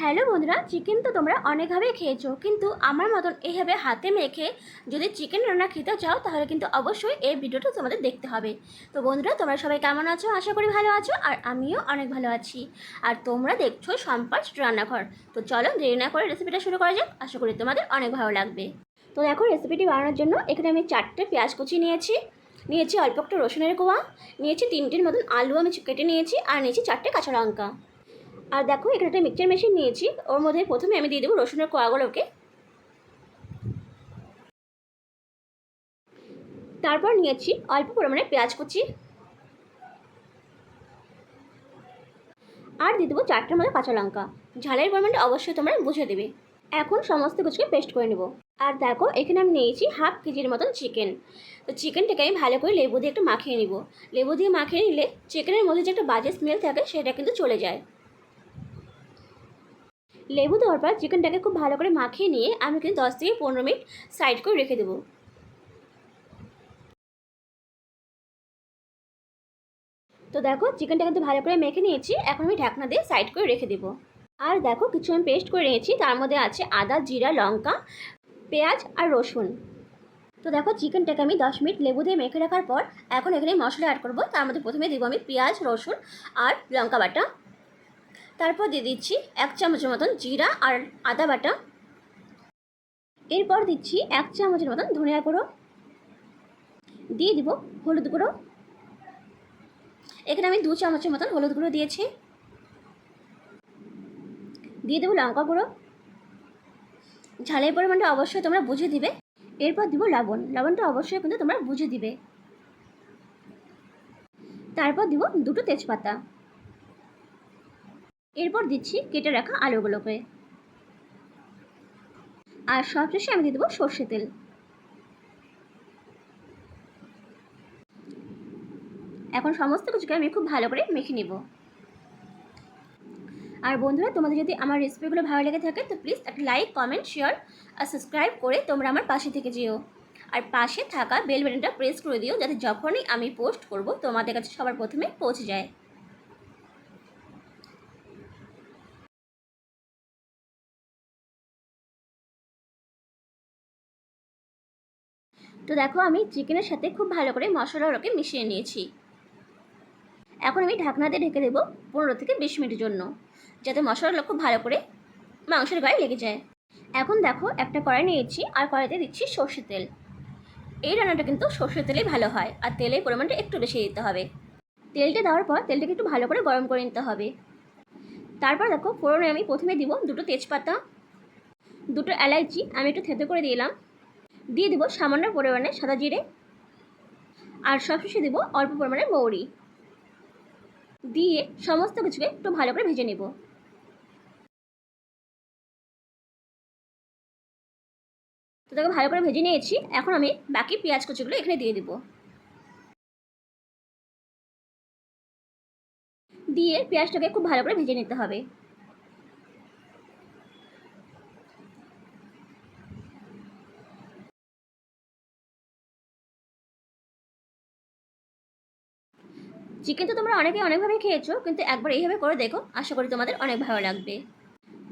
Hello বন্ধুরা, chicken তো তোমরা অনেকভাবেই খেয়েছো, কিন্তু আমার মতন এইভাবে হাতে মেখে যদি চিকেন রান্না খেতে চাও তাহলে কিন্তু অবশ্যই এই ভিডিওটা তোমাদের দেখতে হবে। তো বন্ধুরা, তোমরা সবাই কেমন আছো? আশা করি ভালো আছো, আর আমিও অনেক ভালো আছি। আর তোমরা দেখছো সম্পাস রান্নাঘর। তো চলো দেরি না করে রেসিপিটা শুরু করা যাক, আশা করি তোমাদের অনেক ভালো লাগবে। তো দেখো, রেসিপিটি বানানোর জন্য এখানে আমি 4টে পেঁয়াজ কুচি নিয়েছি অল্প একটু রসুনের কোয়া, নিয়েছি 3টের মতন আলু আমি কেটে নিয়েছি, আর নিয়েছি 4টে কাঁচা লঙ্কা। আর দেখো, এখানে একটা মিক্সচার মেশিন নিয়েছি, ওর মধ্যে প্রথমে আমি দিয়ে দেবো রসুনের কোয়াগুলোকে। তারপর নিয়েছি অল্প পরিমাণে পেঁয়াজ কুচি, আর দিয়ে দেবো 4টের মতো কাঁচা লঙ্কা। ঝালের পরিমাণটা অবশ্যই তোমরা বুঝে দেবে। এখন সমস্ত কিছুকে পেস্ট করে নেব। আর দেখো, এখানে আমি নিয়েছি হাফ কেজির মতন চিকেন। তো চিকেনটাকে আমি ভালো করে লেবু দিয়ে একটু মাখিয়ে নিব। লেবু দিয়ে মাখিয়ে নিলে চিকেনের মধ্যে যে একটা বাজে স্মেল থাকে সেটা কিন্তু চলে যায়। লেবু দেওয়ার পর চিকেনটাকে খুব ভালো করে মাখিয়ে নিয়ে আমি কিন্তু 10 থেকে 15 মিনিট সাইড করে রেখে দেবো। তো দেখো, চিকেনটা কিন্তু ভালো করে মেখে নিয়েছি, এখন আমি ঢাকনা দিয়ে সাইড করে রেখে দেবো। আর দেখো, কিছু আমি পেস্ট করে নিয়েছি, তার মধ্যে আছে আদা, জিরা, লঙ্কা, পেঁয়াজ আর রসুন। তো দেখো, চিকেনটাকে আমি 10 মিনিট লেবু দিয়ে মেখে রাখার পর এখন এখানে মশলা অ্যাড করবো। তার মধ্যে প্রথমে দেবো আমি পেঁয়াজ, রসুন আর লঙ্কা বাটা। তারপর দিয়ে দিচ্ছি 1 চামচের মতন জিরা আর আদা বাটা। এরপর দিচ্ছি 1 চামচের মতন ধনিয়া গুঁড়ো, দিয়ে দিব হলুদ গুঁড়ো। এখানে আমি 2 চামচের মতন হলুদ গুঁড়ো দিয়েছি। দিয়ে দেবো লঙ্কা গুঁড়ো। ঝালের পরিমাণটা অবশ্যই তোমরা বুঝে দিবে। এরপর দিব লবণটা অবশ্যই কিন্তু তোমরা বুঝে দিবে। তারপর দিব 2টো তেজপাতা। এরপর দিচ্ছি কেটে রাখা আলুগুলোকে। আর সবশেষে আমি দিয়ে দেবো সর্ষে তেল। এখন সমস্ত কিছুকে আমি খুব ভালো করে মেখে নিব। আর বন্ধুরা, তোমাদের যদি আমার রেসিপিগুলো ভালো লেগে থাকে তো প্লিজ একটা লাইক, কমেন্ট, শেয়ার আর সাবস্ক্রাইব করে তোমরা আমার পাশে থেকে যেও। আর পাশে থাকা বেল বাটনটা প্রেস করে দিও, যাতে যখনই আমি পোস্ট করব তোমাদের কাছে সবার প্রথমে পৌঁছে যায়। তো দেখো, আমি চিকেনের সাথে খুব ভালো করে মশলাগুলোকে মিশিয়ে নিয়েছি। এখন আমি ঢাকনা দিয়ে ঢেকে দেবো 15 থেকে 20 মিনিটের জন্য, যাতে মশলাগুলো খুব ভালো করে মাংসের গায়ে লেগে যায়। এখন দেখো, একটা কড়াই নিয়েছি, আর কড়াইতে দিচ্ছি সর্ষের তেল। এই রান্নাটা কিন্তু সর্ষের তেলেই ভালো হয়, আর তেলের পরিমাণটা একটু বেশি দিতে হবে। তেলটা দেওয়ার পর তেলটাকে একটু ভালো করে গরম করে নিতে হবে। তারপর দেখো, ফোড়নে আমি প্রথমে দিব 2টো তেজপাতা, 2টো এলাইচি আমি একটু থেতো করে দিলাম, দিয়ে দিব সামান্য পরিমাণে সাদা জিরে, আর সবশেষে দিব অল্প পরিমাণে মৌরি। দিয়ে সমস্ত কিছুকে একটু ভালো করে ভেজে নেব। তো দেখো, ভালো করে ভেজে নিয়েছি। এখন আমি বাকি পেঁয়াজ কুচিগুলো এখানে দিয়ে দিব। দিয়ে পেঁয়াজটাকে খুব ভালো করে ভেজে নিতে হবে। চিকেন তো তোমরা অনেকেই অনেকভাবে খেয়েছো, কিন্তু একবার এইভাবে করে দেখো, আশা করি তোমাদের অনেক ভালো লাগবে।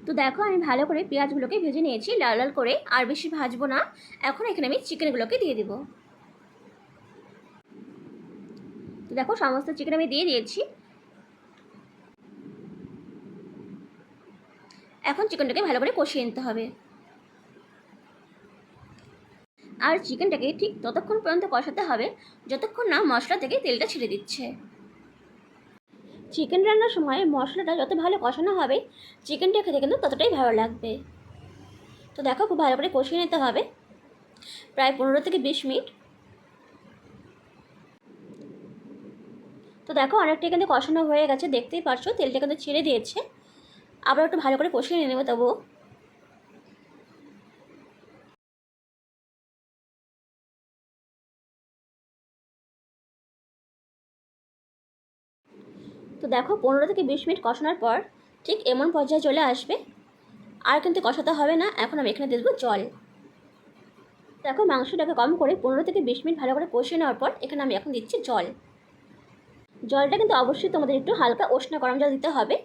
তো দেখো, আমি ভালো করে পেঁয়াজগুলোকে ভেজে নিয়েছি লাল লাল করে, আর বেশি ভাজবো না। এখন এখানে আমি চিকেনগুলোকে দিয়ে দিব। তো দেখো, সমস্ত চিকেন আমি দিয়ে দিয়েছি। এখন চিকেনটাকে ভালো করে কষিয়ে নিতে হবে। আর চিকেনটাকে ঠিক ততক্ষণ পর্যন্ত কষাতে হবে যতক্ষণ না মশলা থেকে তেলটা ছেড়ে দিচ্ছে। চিকেন রান্নার সময় মশলাটা যত ভালো কষানো হবে চিকেনটা খেতে কিন্তু ততটাই ভালো লাগবে। তো দেখো, খুব ভালো করে কষিয়ে নিতে হবে প্রায় 15 থেকে 20 মিনিট। তো দেখো, অনেকটাই কিন্তু কষানো হয়ে গেছে, দেখতেই পারছো তেলটা কিন্তু ছেড়ে দিয়েছে। আবার একটু ভালো করে কষিয়ে নিয়ে নেবো তবুও। তো দেখো, 15 থেকে 20 মিনিট কষানোর পর ঠিক এমন পর্যায়ে চলে আসবে। আর কিন্তু কষাতে হবে না। এখন আমি এখানে দিয়ে দেবো জল। দেখো, মাংসটাকে কম করে 15 থেকে 20 মিনিট ভালো করে কষিয়ে নেওয়ার পর এখানে আমি এখন দিচ্ছি জল। জলটা কিন্তু অবশ্যই তোমাদের একটু হালকা উষ্ণ গরম জল দিতে হবে।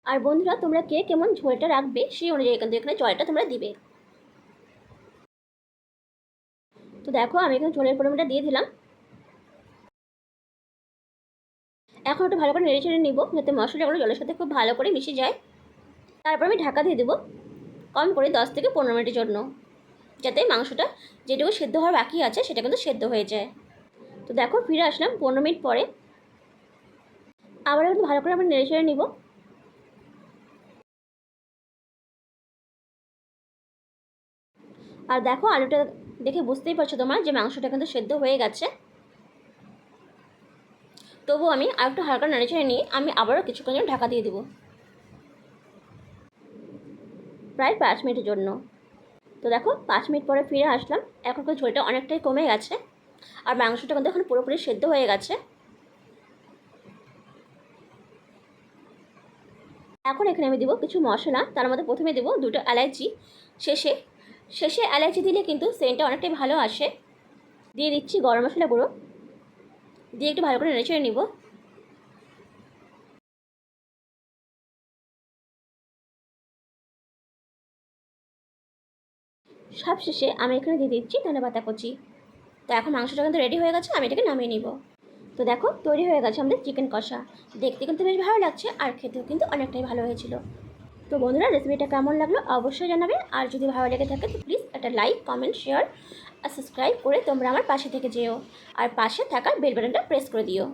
আর বন্ধুরা, তোমরা কে কেমন ঝোলটা রাখবে সেই অনুযায়ী কিন্তু এখানে জলটা তোমরা দিবে। তো দেখো আমি এখানে ঝোলের পরিমাণটা দিয়ে দিলাম। এখন একটু ভালো করে নেড়ে চেড়ে নিব, যাতে মশলাগুলো জলের সাথে খুব ভালো করে মিশে যায়। তারপর আমি ঢাকা দিয়ে দেবো কম করে 10 থেকে 15 মিনিটের জন্য, যাতে মাংসটা যেটুকু সেদ্ধ হওয়ার বাকি আছে সেটা কিন্তু সেদ্ধ হয়ে যায়। তো দেখো ফিরে আসলাম 15 মিনিট পরে। আবার একটু ভালো করে আমরা নেড়ে চেড়ে নিব। আর দেখো আলুটা দেখে বুঝতেই পারছো তোমার যে মাংসটা কিন্তু সেদ্ধ হয়ে গেছে। তবু আমি আর একটু হালকা নেড়ে চেড়ে নিয়ে আমি আবারও কিছুক্ষণ জন্য ঢাকা দিয়ে দেবো, প্রায় 5 মিনিটের জন্য। তো দেখো 5 মিনিট পরে ফিরে আসলাম। এখন কিন্তু ঝোলটা অনেকটাই কমে গেছে আর মাংসটা কিন্তু এখন পুরোপুরি সেদ্ধ হয়ে গেছে। এখন এখানে আমি দেবো কিছু মশলা। তার মধ্যে প্রথমে দেবো 2টো এলাচি, শেষে শেষে এলাচি দিলে কিন্তু সেন্টটা অনেকটাই ভালো আসে। দিয়ে দিচ্ছি গরম মশলা গুঁড়ো, দিয়ে একটু ভালো করে নেড়ে চেড়ে নিব। সব শেষে আমি এখানে দিয়ে দিচ্ছি ধনেপাতা কুচি। তো এখন মাংসটা কিন্তু রেডি হয়ে গেছে, আমি এটাকে নামিয়ে নিব। তো দেখো তৈরি হয়ে গেছে আমাদের চিকেন কষা। দেখতে কিন্তু বেশ ভালো লাগছে আর খেতেও কিন্তু অনেকটাই ভালো হয়েছিল। তো বন্ধুরা, রেসিপিটা কেমন লাগলো অবশ্যই জানাবে। আর যদি ভালো লেগে থাকে তো প্লিজ একটা লাইক, কমেন্ট, শেয়ার আর সাবস্ক্রাইব করে তোমরা আমার পাশে থেকে যেও। আর পাশে থাকা বেল বাটনটা প্রেস করে দিও।